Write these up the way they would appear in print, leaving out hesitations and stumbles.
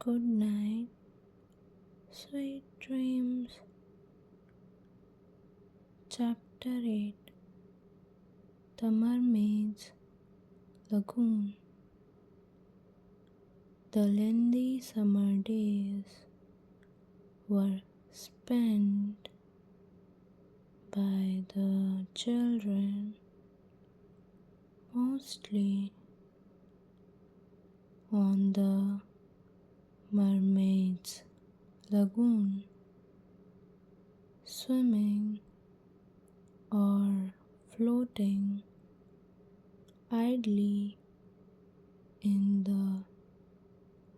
Good night, sweet dreams. Chapter 8. The Mermaid's Lagoon. The lengthy summer days were spent by the children mostly on the Mermaid's Lagoon, swimming or floating idly in the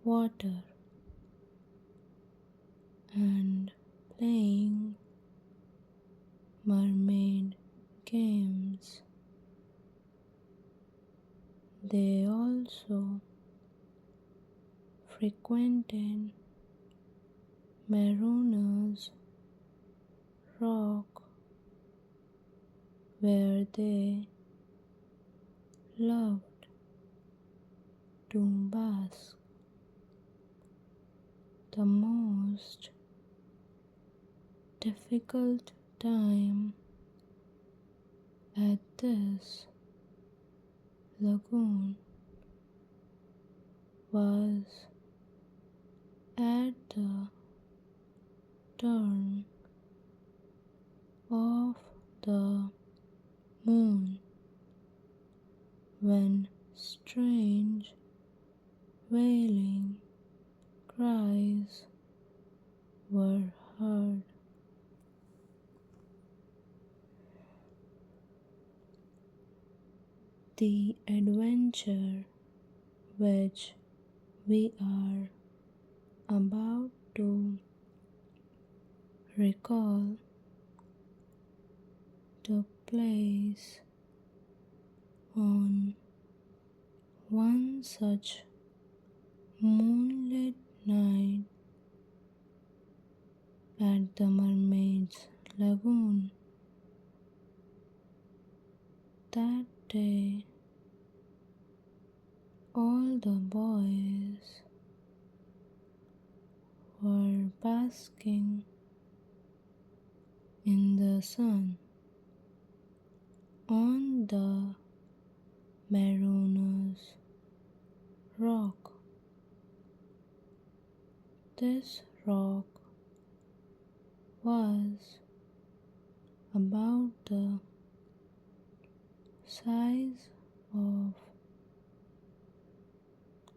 water and playing mermaid games. They also frequented Marooners Rock where they loved to bask. The most difficult time at this lagoon was at the turn of the moon when strange wailing cries were heard. The adventure which we are about to recall took place on one such moonlit night at the Mermaid's Lagoon. That day, all the boys were basking in the sun on the Marooners Rock. This rock was about the size of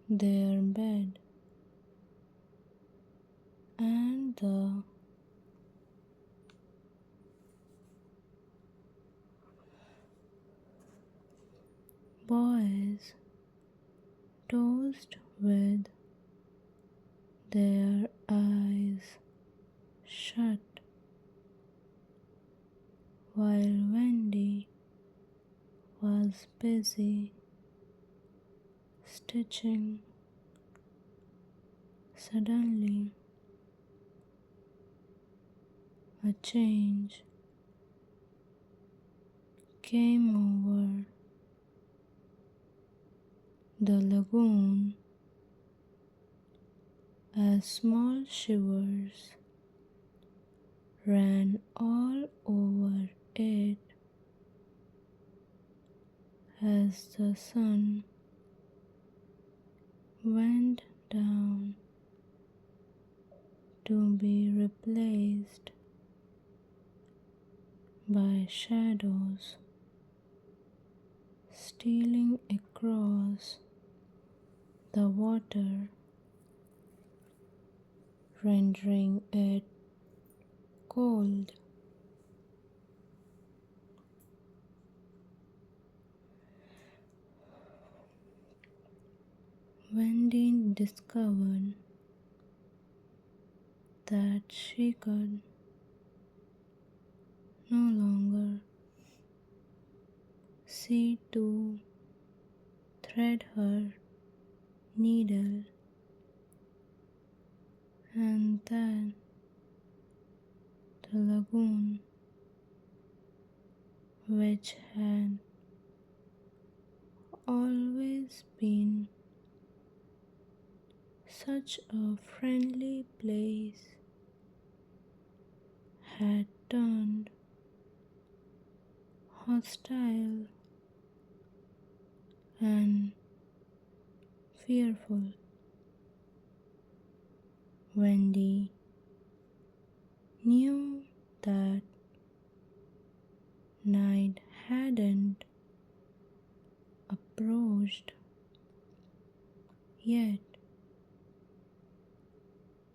their bed, and the boys dozed with their eyes shut while Wendy was busy stitching. Suddenly, a change came over the lagoon as small shivers ran all over it as the sun went down to be replaced by shadows stealing across the water, rendering it cold. Wendy discovered that she could no longer see to thread her needle, and that the lagoon, which had always been such a friendly place had turned hostile and fearful. Wendy knew that night hadn't approached yet,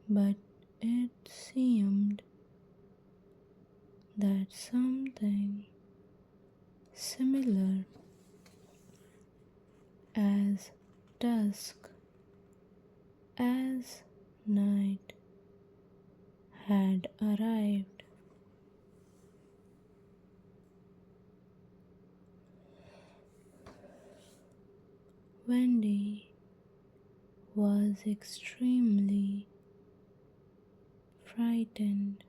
but it seemed that something similar as dusk as night had arrived. Wendy was extremely frightened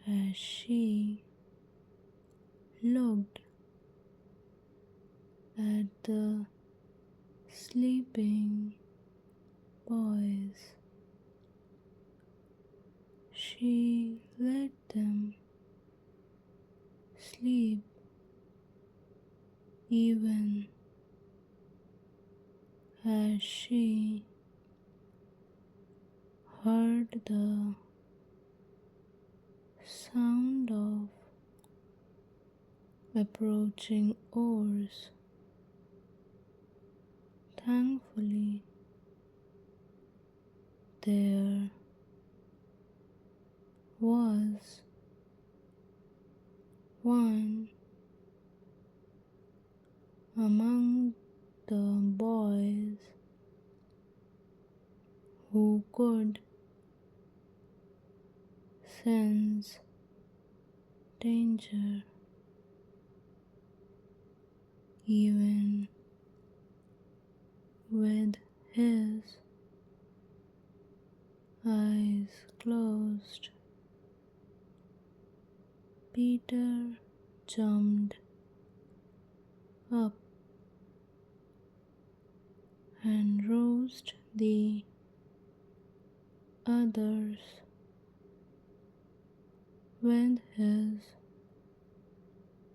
as she looked at the sleeping boys. She let them sleep even as she heard the sound of approaching oars. Thankfully, there was one among the boys who could sense danger even with his eyes closed. Peter jumped up and roused the others with his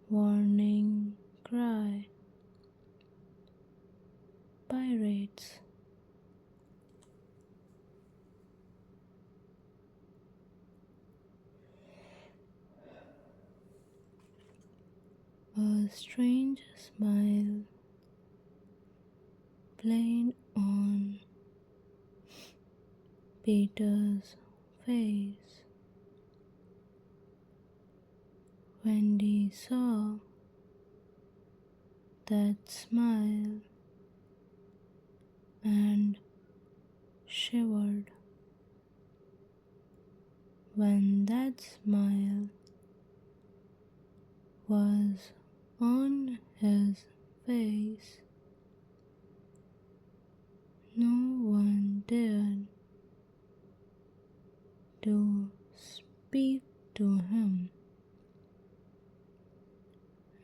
warning cry. Pirates! A strange smile played on Peter's face. Wendy saw that smile and shivered. When that smile was on his face, no one dared to speak to him,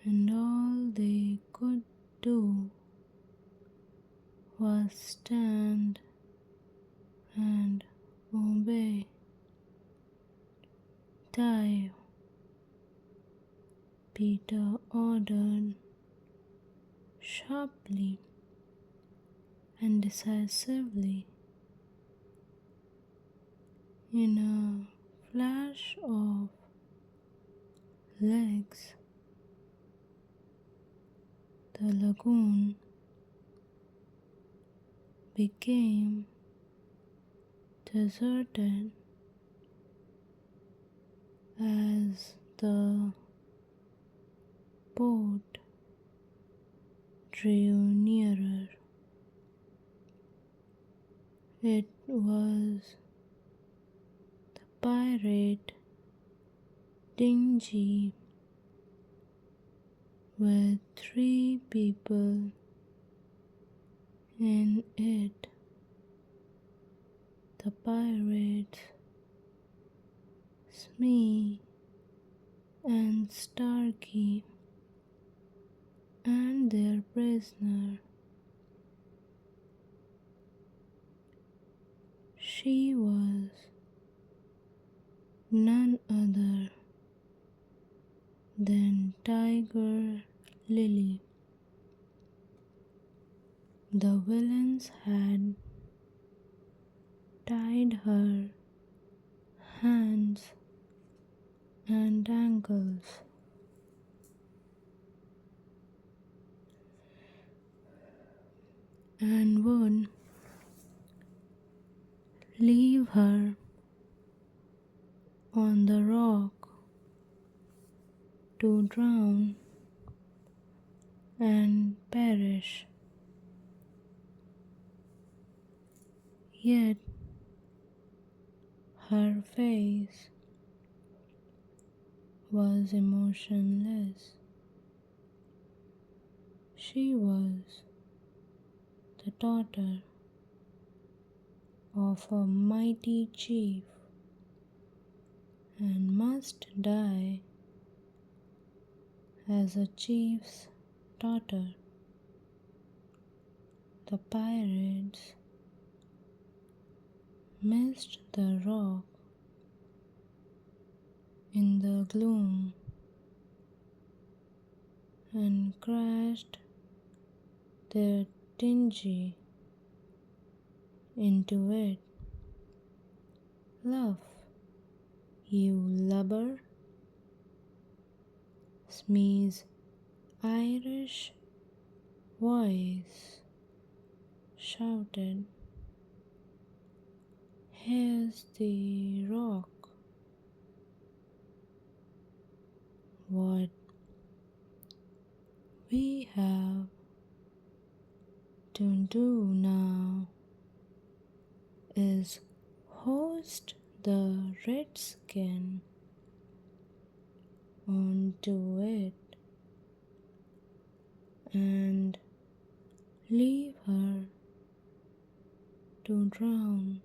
and all they could do was stand and obey. Dive, Peter ordered sharply and decisively. In a flash of legs, the lagoon became deserted as the boat drew nearer. It was the pirate dinghy with 3 people in it. The pirates, Smee and Starkey, and their prisoner. She was none other than Tiger Lily. The villains had tied her hands and ankles and would leave her on the rock to drown and perish. Yet her face was emotionless. She was the daughter of a mighty chief and must die as a chief's daughter. The pirates missed the rock in the gloom and crashed their dingy into it. Love, you lubber, Smee's Irish voice shouted. Here's the rock. What we have to do now is hoist the redskin onto it and leave her to drown.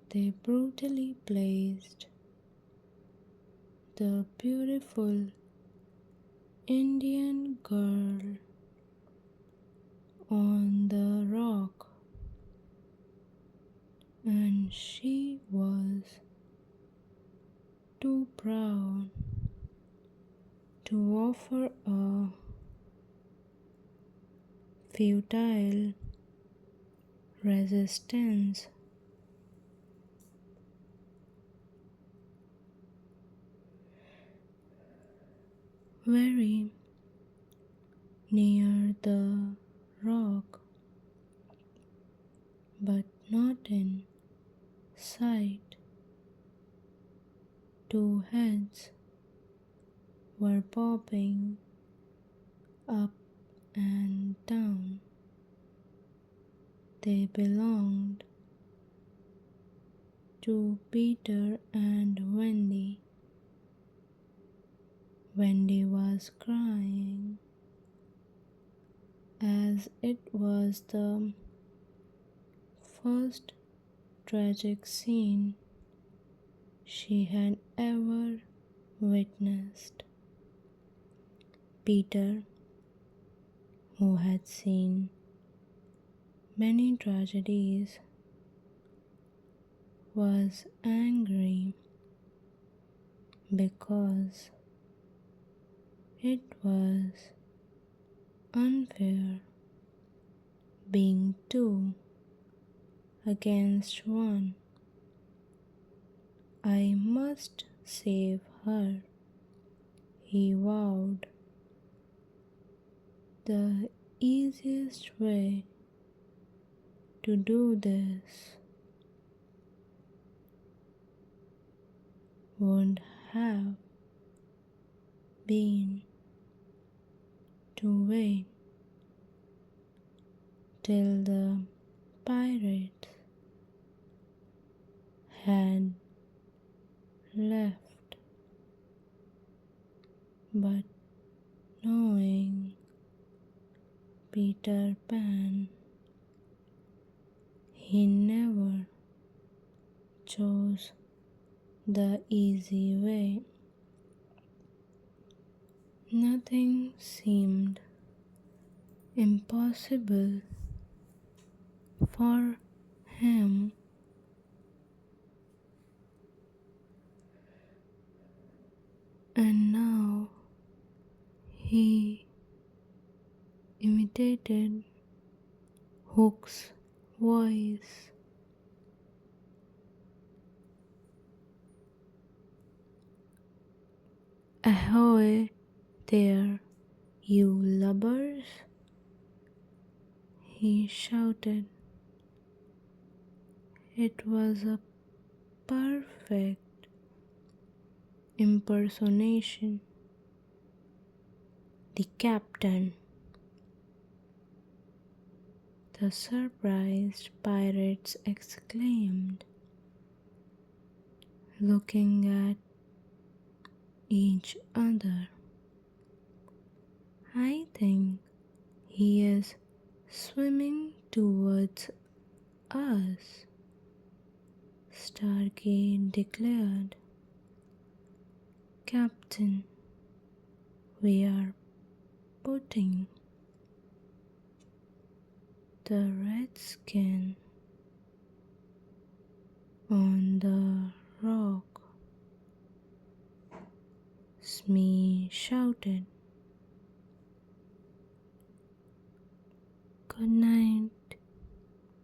They brutally placed the beautiful Indian girl on the rock, and she was too proud to offer a futile resistance. Very near the rock, but not in sight, two heads were popping up and down. They belonged to Peter and Wendy. Wendy was crying as it was the first tragic scene she had ever witnessed. Peter, who had seen many tragedies, was angry because it was unfair being two against one. I must save her, he vowed. The easiest way to do this would have been to wait till the pirates had left, but knowing Peter Pan, he never chose the easy way. Nothing seemed impossible for him. And now he imitated Hook's voice. Ahoy there, you lubbers, he shouted. It was a perfect impersonation. The captain. The surprised pirates exclaimed, looking at each other. I think he is swimming towards us, Starkey declared. Captain, we are putting the redskin on the rock, Smee shouted. Good night.